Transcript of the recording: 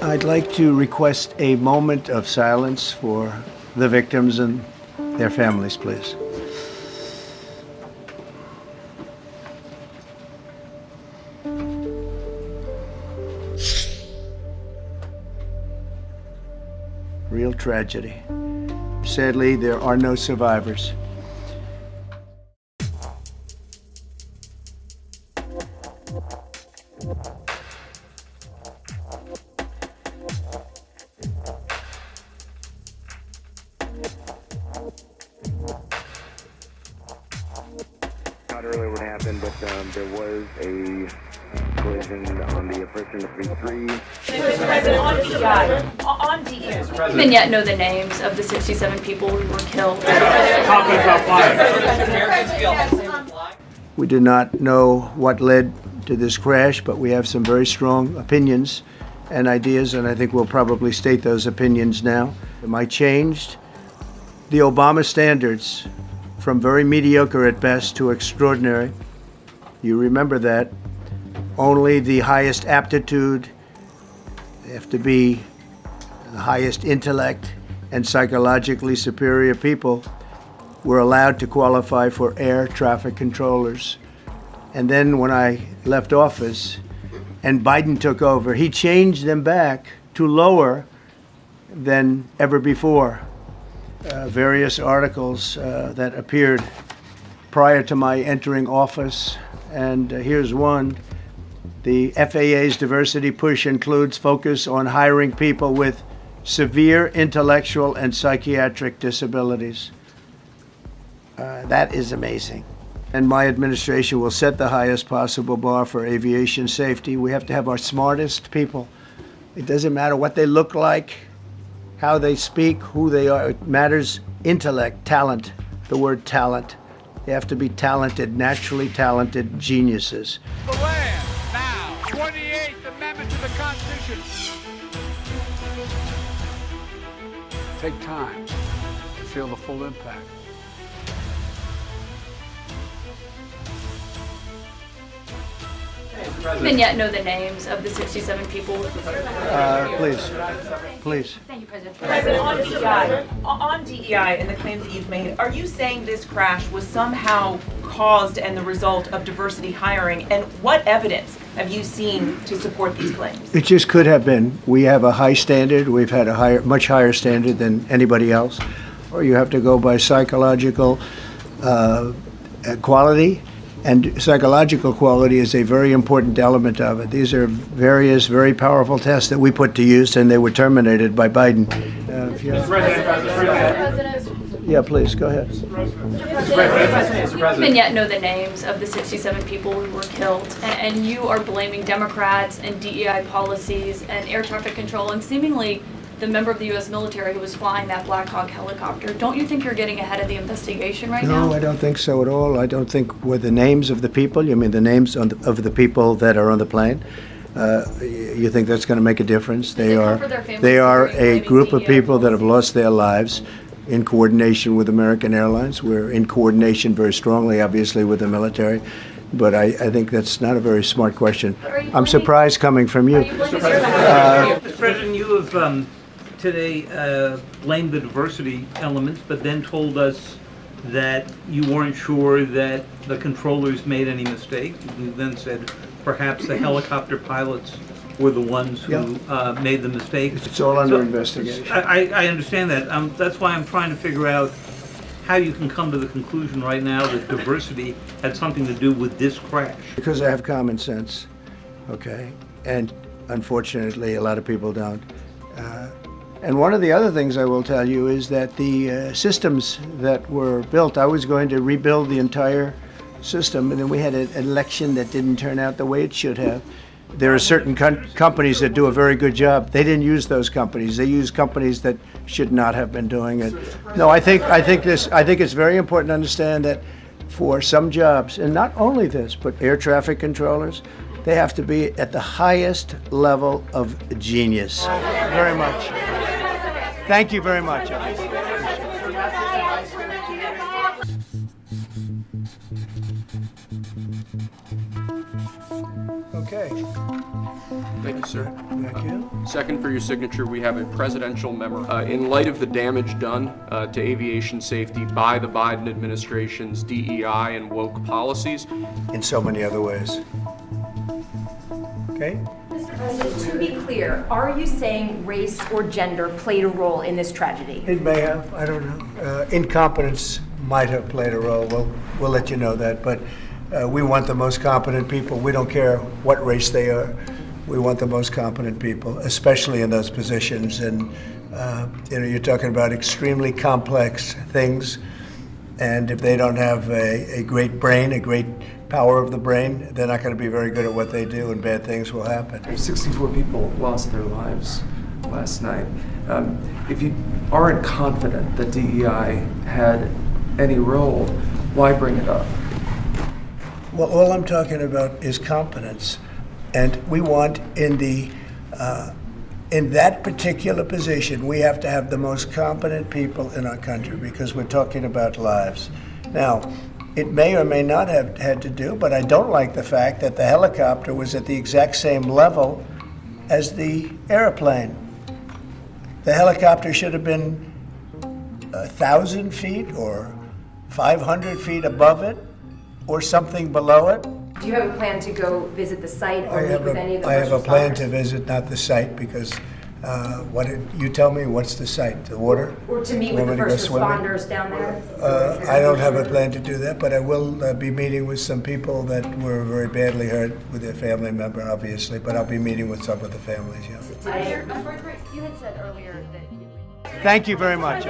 I'd like to request a moment of silence for the victims and their families, please. Real tragedy. Sadly, there are no survivors. Not earlier what happened, but there was a collision on the approach to 33. Mr. President, on DEI. Even yet know the names of the 67 people who were killed. We do not know what led to this crash, but we have some very strong opinions and ideas, and I think we'll probably state those opinions now. Am I changed? The Obama standards, from very mediocre at best to extraordinary. You remember that. Only the highest aptitude, they have to be the highest intellect and psychologically superior people were allowed to qualify for air traffic controllers. And then when I left office and Biden took over, he changed them back to lower than ever before. Various articles that appeared prior to my entering office, and here's one. The FAA's diversity push includes focus on hiring people with severe intellectual and psychiatric disabilities. That is amazing. And my administration will set the highest possible bar for aviation safety. We have to have our smartest people. It doesn't matter what they look like, how they speak, who they are. It matters intellect, talent, the word talent. They have to be talented, naturally talented geniuses. The land now, 28th Amendment to the Constitution. Take time to feel the full impact. Even yet know the names of the 67 people. Please. Thank you, President. President, on DEI and the claims that you've made, are you saying this crash was somehow caused and the result of diversity hiring? And what evidence have you seen to support these claims? It just could have been. We have a high standard. We've had a much higher standard than anybody else. Or you have to go by psychological quality. And psychological quality is a very important element of it. These are various very powerful tests that we put to use, and they were terminated by Biden. Yeah, please, go ahead. Even yet know the names of the 67 people who were killed, and you are blaming Democrats and DEI policies and air traffic control and seemingly the member of the U.S. military who was flying that Black Hawk helicopter. Don't you think you're getting ahead of the investigation right now? No, I don't think so at all. I don't think with the names of the people. You mean the names of the people that are on the plane? You think that's going to make a difference? They are a group of people that have lost their lives in coordination with American Airlines. We're in coordination very strongly, obviously, with the military. But I think that's not a very smart question. I'm surprised coming from you. Mr. President, you have today blamed the diversity elements, but then told us that you weren't sure that the controllers made any mistake. You then said perhaps the helicopter pilots were the ones who made the mistakes. It's all under investigation. I understand that. That's why I'm trying to figure out how you can come to the conclusion right now that diversity had something to do with this crash. Because I have common sense, okay? And unfortunately, a lot of people don't. And one of the other things I will tell you is that the systems that were built, I was going to rebuild the entire system, and then we had an election that didn't turn out the way it should have. There are certain companies that do a very good job. They didn't use those companies. They used companies that should not have been doing it. No, I think it's very important to understand that for some jobs, and not only this, but air traffic controllers, they have to be at the highest level of genius. Very much. Thank you very much. Okay. Thank you, sir. Thank you. Second, for your signature, we have a presidential memo. In light of the damage done to aviation safety by the Biden administration's DEI and woke policies. In so many other ways. Okay? Mr. President, to be clear, are you saying race or gender played a role in this tragedy? It may have, I don't know. Incompetence might have played a role. We'll let you know that. But we want the most competent people. We don't care what race they are. We want the most competent people, especially in those positions. And you're talking about extremely complex things. And if they don't have a great brain, a great power of the brain, they're not going to be very good at what they do, and bad things will happen. 64 people lost their lives last night. If you aren't confident that DEI had any role, why bring it up? Well, all I'm talking about is competence. And we want in that particular position, we have to have the most competent people in our country because we're talking about lives. Now, it may or may not have had to do, but I don't like the fact that the helicopter was at the exact same level as the airplane. The helicopter should have been 1,000 feet or 500 feet above it or something below it. Do you have a plan to go visit the site or meet with any of the I have a first plan responders? to visit, not the site, because what did you tell me? What's the site? The water? Or to meet Want with me the to go first swimming? responders down there? I don't have a plan to do that, but I will be meeting with some people that were very badly hurt with their family member, obviously, but I'll be meeting with some of the families, yeah. You had said earlier that you... Thank you very much.